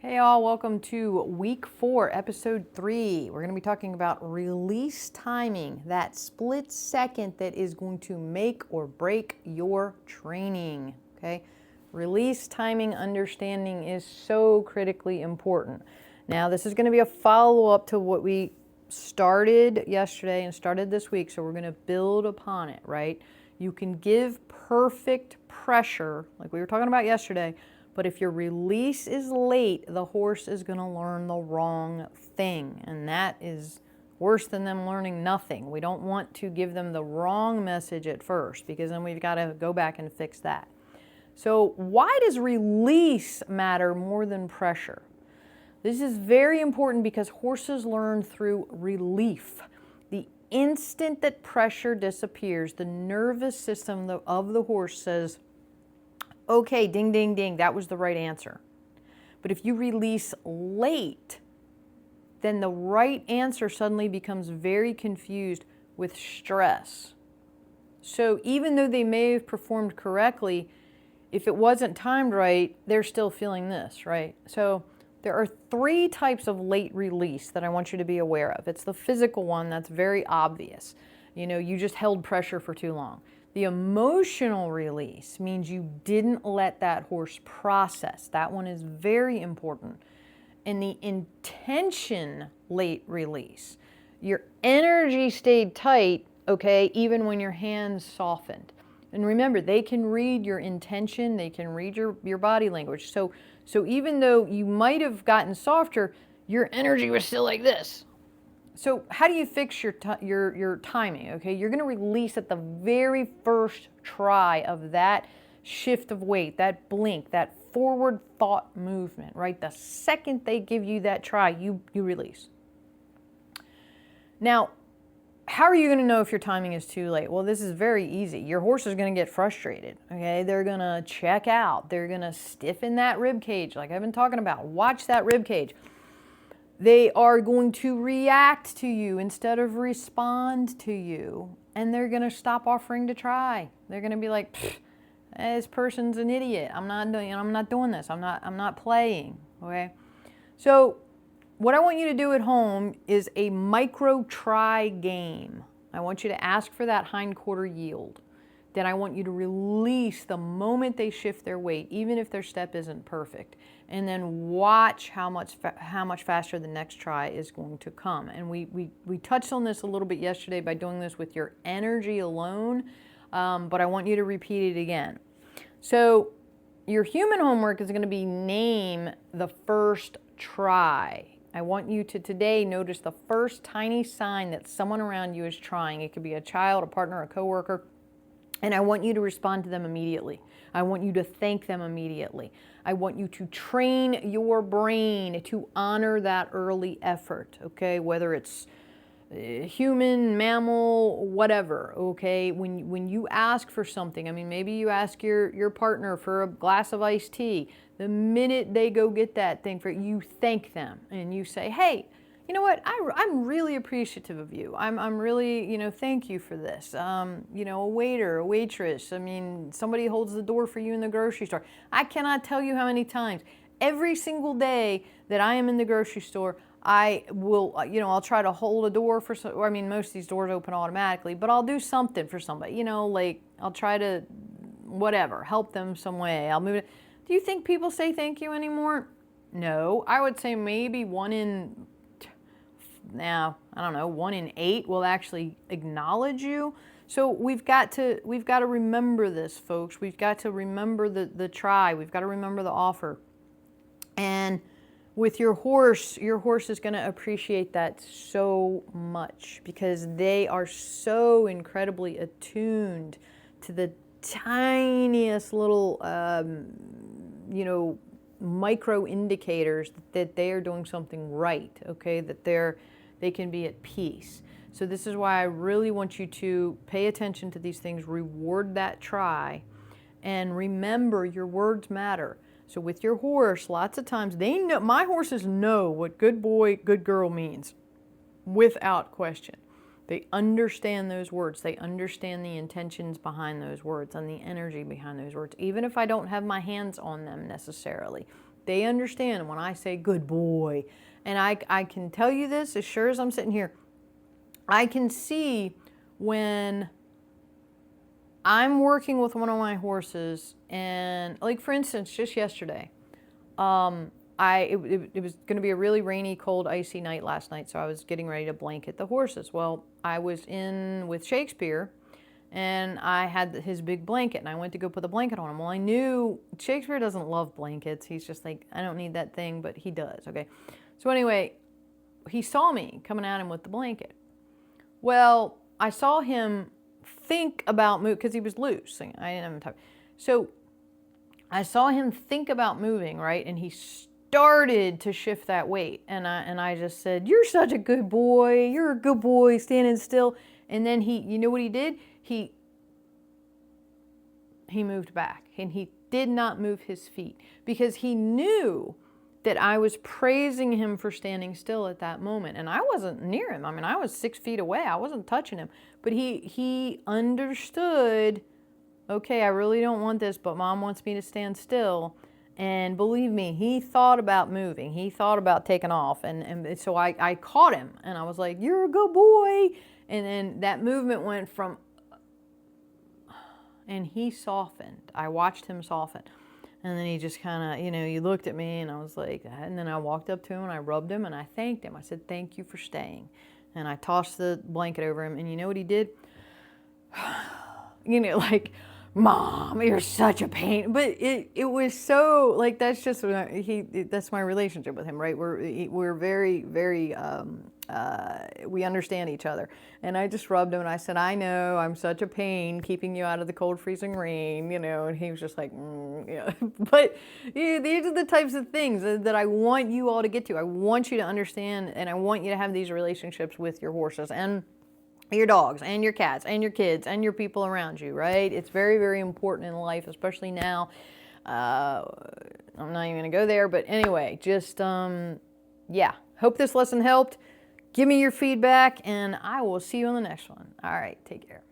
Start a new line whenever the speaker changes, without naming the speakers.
Hey all, welcome to week 4, episode 3. We're going to be talking about release timing, that split second that is going to make or break your training. Okay? Release timing understanding is so critically important. Now, this is going to be a follow-up to what we started yesterday and started this week, so we're going to build upon it, right? You can give perfect pressure, like we were talking about yesterday, but if your release is late, the horse is going to learn the wrong thing. And that is worse than them learning nothing. We don't want to give them the wrong message at first, because then we've got to go back and fix that. So why does release matter more than pressure? This is very important because horses learn through relief. The instant that pressure disappears, the nervous system of the horse says, okay, ding, ding, ding, that was the right answer. But if you release late, then the right answer suddenly becomes very confused with stress. So even though they may have performed correctly, if it wasn't timed right, they're still feeling this, right? So there are 3 types of late release that I want you to be aware of. It's the physical one that's very obvious. You know, you just held pressure for too long. The emotional release means you didn't let that horse process. That one is very important. And the intention late release, your energy stayed tight, okay, even when your hands softened. And remember, they can read your intention, they can read your body language. So even though you might have gotten softer, your energy was still like this. So how do you fix your timing? Okay, you're going to release at the very first try of that shift of weight, that blink, that forward thought movement, right? The second they give you that try, you release. Now, how are you going to know if your timing is too late? Well, this is very easy. Your horse is going to get frustrated, okay? They're going to check out. They're going to stiffen that rib cage like I've been talking about. Watch that rib cage. They are going to react to you instead of respond to you. And they're going to stop offering to try. They're going to be like, this person's an idiot. I'm not doing this. I'm not playing, okay? So what I want you to do at home is a micro try game. I want you to ask for that hindquarter yield. Then I want you to release the moment they shift their weight, even if their step isn't perfect. And then watch how much faster the next try is going to come. And we touched on this a little bit yesterday by doing this with your energy alone, but I want you to repeat it again. So your human homework is going to be name the first try. I want you to today notice the first tiny sign that someone around you is trying. It could be a child, a partner, a coworker. And I want you to respond to them immediately. I want you to thank them immediately. I want you to train your brain to honor that early effort, okay? Whether it's human, mammal, whatever, okay? When you ask for something, I mean, maybe you ask your partner for a glass of iced tea. The minute they go get that thing for you, thank them and you say, hey, you know what, I'm really appreciative of you. I'm really, thank you for this. A waiter, a waitress, I mean, somebody holds the door for you in the grocery store. I cannot tell you how many times, every single day that I am in the grocery store, I will, I'll try to hold a door for some, I mean, most of these doors open automatically, but I'll do something for somebody, like I'll try to, whatever, help them some way. I'll move it. Do you think people say thank you anymore? No, I would say maybe 1 in 8 will actually acknowledge you. So we've got to remember this, folks. We've got to remember the try. We've got to remember the offer. And with your horse is going to appreciate that so much because they are so incredibly attuned to the tiniest little, micro indicators that they are doing something right, okay, that they can be at peace. So this is why I really want you to pay attention to these things, reward that try, and remember your words matter. So with your horse, lots of times they know, my horses know what good boy, good girl means without question. They understand those words. They understand the intentions behind those words and the energy behind those words, even if I don't have my hands on them necessarily. They understand when I say good boy. And I can tell you this as sure as I'm sitting here. I can see when I'm working with one of my horses, and like for instance, just yesterday, it was going to be a really rainy, cold, icy night last night, so I was getting ready to blanket the horses. Well, I was in with Shakespeare, and I had his big blanket, and I went to go put the blanket on him. Well, I knew Shakespeare doesn't love blankets. He's just like, I don't need that thing, but he does. Okay. So anyway, he saw me coming at him with the blanket. Well, I saw him think about move because he was loose. I didn't have time. So I saw him think about moving, right? And he started to shift that weight. And I just said, "You're such a good boy. You're a good boy standing still." And then you know what he did? He moved back, and he did not move his feet because he knew that I was praising him for standing still at that moment. And I wasn't near him. I mean, I was 6 feet away. I wasn't touching him. But he understood, okay, I really don't want this, but Mom wants me to stand still. And believe me, he thought about moving. He thought about taking off. And so I caught him, and I was like, "You're a good boy." And then that movement went from, and he softened. I watched him soften. And then he just kind of, he looked at me, and I was like, and then I walked up to him and I rubbed him and I thanked him. I said, "Thank you for staying." And I tossed the blanket over him, and you know what he did? Like, "Mom, you're such a pain." But it was so, like, that's just, that's my relationship with him, right? We're very, very, we understand each other. And I just rubbed him and I said, "I know I'm such a pain keeping you out of the cold freezing rain," and he was just like, But these are the types of things that I want you all to get to. I want you to understand, and I want you to have these relationships with your horses and your dogs and your cats and your kids and your people around you, right? It's very, very important in life, especially now. I'm not even going to go there, but anyway, just, yeah. Hope this lesson helped. Give me your feedback, and I will see you on the next one. All right, take care.